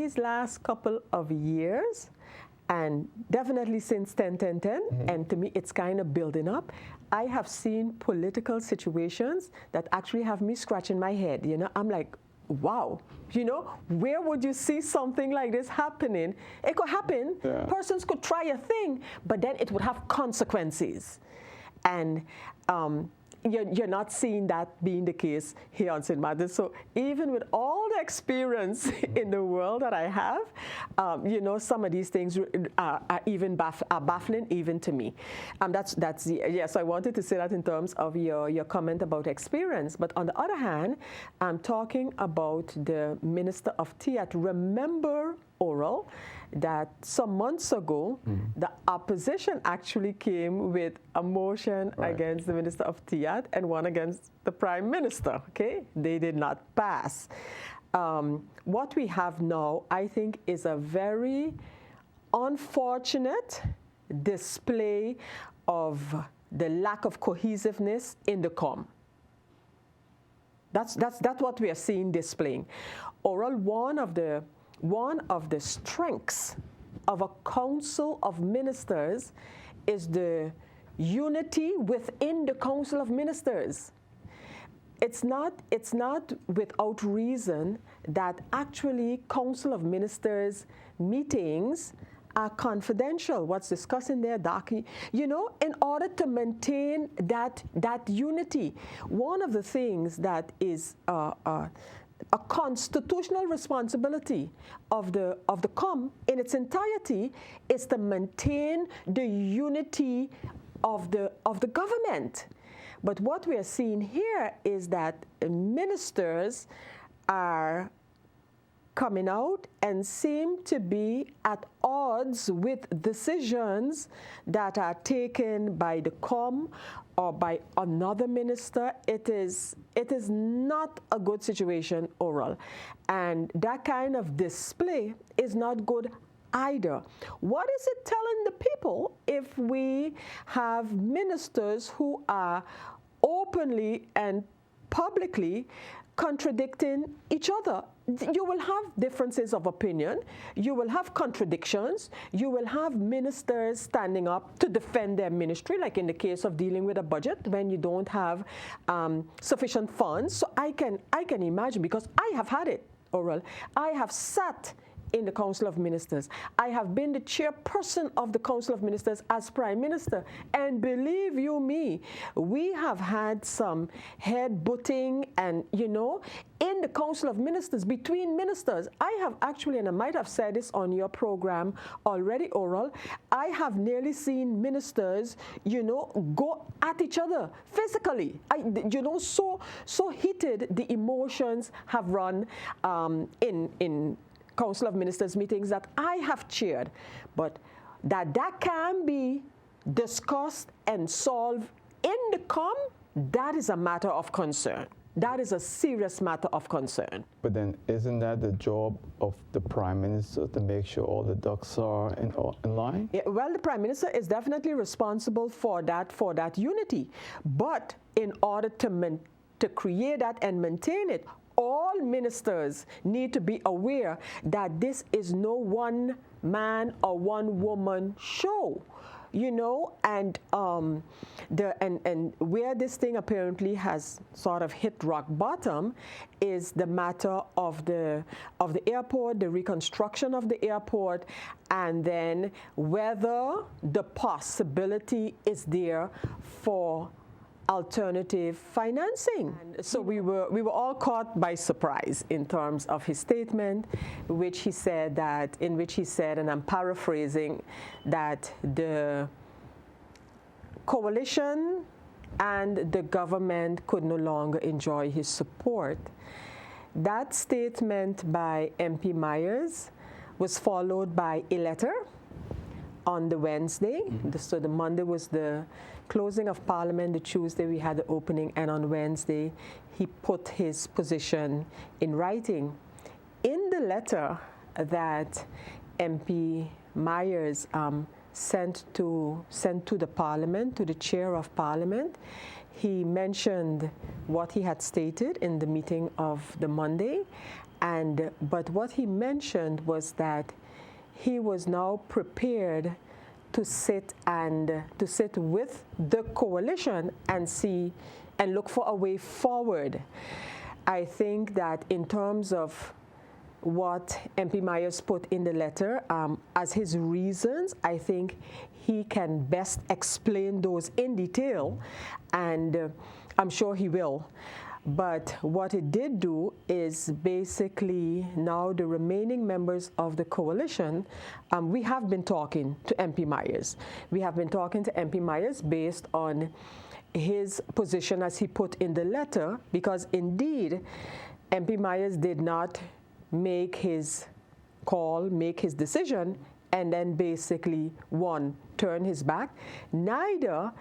these last couple of years, and definitely since 10-10-10, and to me it's kind of building up, I have seen political situations that actually have me scratching my head. You know, I'm like, wow, you know, where would you see something like this happening? It could happen. Yeah. Persons could try a thing, but then it would have consequences. And you're not seeing that being the case here on St. Martin's. So even with all the experience in the world that I have, you know, some of these things are even baffling even to me. Yes, I wanted to say that in terms of your comment about experience. But on the other hand, I'm talking about the Minister of TIAT. Remember, Oral, that some months ago, the opposition actually came with a motion against the Minister of TIAT and one against the Prime Minister, okay? They did not pass. What we have now, I think, is a very unfortunate display of the lack of cohesiveness in the COM. That's what we are seeing displaying. Oral, one of the strengths of a council of ministers is the unity within the council of ministers. It's not without reason that actually council of ministers meetings are confidential. What's discussed in there, you know, in order to maintain that unity. One of the things that is a constitutional responsibility of the COM in its entirety is to maintain the unity of the government. But what we are seeing here is that ministers are coming out and seem to be at odds with decisions that are taken by the COM or by another minister. It is not a good situation, Oral. And that kind of display is not good either. What is it telling the people if we have ministers who are openly and publicly contradicting each other? You will have differences of opinion, you will have contradictions, you will have ministers standing up to defend their ministry, like in the case of dealing with a budget when you don't have sufficient funds. So I can imagine, because I have had it, Oral. I have sat in the Council of Ministers. I have been the chairperson of the Council of Ministers as Prime Minister. And believe you me, we have had some head-butting and, you know, in the Council of Ministers, between ministers. I have actually, and I might have said this on your program already, Oral, I have nearly seen ministers, you know, go at each other physically. You know, so heated the emotions have run in Council of Ministers meetings that I have chaired, but that can be discussed and solved in the COM, that is a matter of concern. That is a serious matter of concern. But then isn't that the job of the Prime Minister to make sure all the ducks are in line? Yeah, well, the Prime Minister is definitely responsible for that unity. But in order to create that and maintain it, all ministers need to be aware that this is no one man or one woman show, you know, and where this thing apparently has sort of hit rock bottom is the matter of the airport, the reconstruction of the airport, and then whether the possibility is there for alternative financing. And so we were all caught by surprise in terms of his statement, in which he said, and I'm paraphrasing, that the coalition and the government could no longer enjoy his support. That statement by MP Myers was followed by a letter on the Wednesday. So the Monday was the closing of Parliament, the Tuesday we had the opening, and on Wednesday he put his position in writing. In the letter that MP Myers sent to the Parliament, to the Chair of Parliament, he mentioned what he had stated in the meeting of the Monday, But what he mentioned was that he was now prepared to sit with the coalition and see and look for a way forward. I think that in terms of what MP Myers put in the letter as his reasons, I think he can best explain those in detail, and I'm sure he will. But what it did do is basically now the remaining members of the coalition, we have been talking to MP Myers. We have been talking to MP Myers based on his position as he put in the letter, because indeed MP Myers did not make his call, make his decision, and then basically turn his back. Neither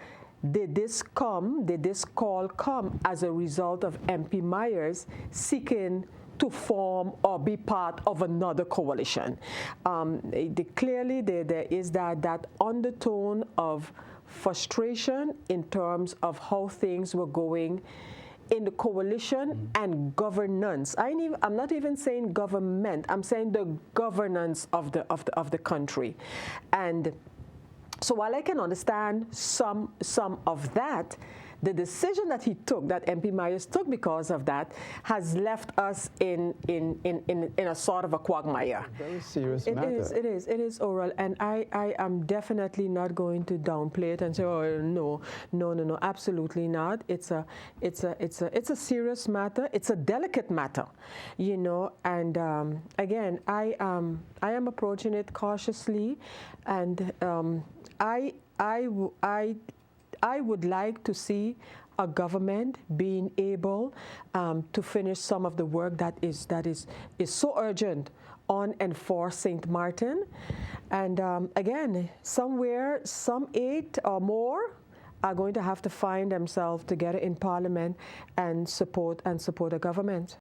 did this call come as a result of MP Myers seeking to form or be part of another coalition. Clearly there is that undertone of frustration in terms of how things were going in the coalition and governance. I'm not even saying government. I'm saying the governance of the country. And so while I can understand some of that, the decision that he took, that MP Myers took because of that, has left us in a sort of a quagmire. Very serious matter. It is, Oral, and I am definitely not going to downplay it and say, oh no, absolutely not. It's a serious matter. It's a delicate matter, you know. And again, I am approaching it cautiously, and I would like to see a government being able to finish some of the work that is so urgent on and for St. Martin. And again, somewhere, some 8 or more are going to have to find themselves together in Parliament and support a government.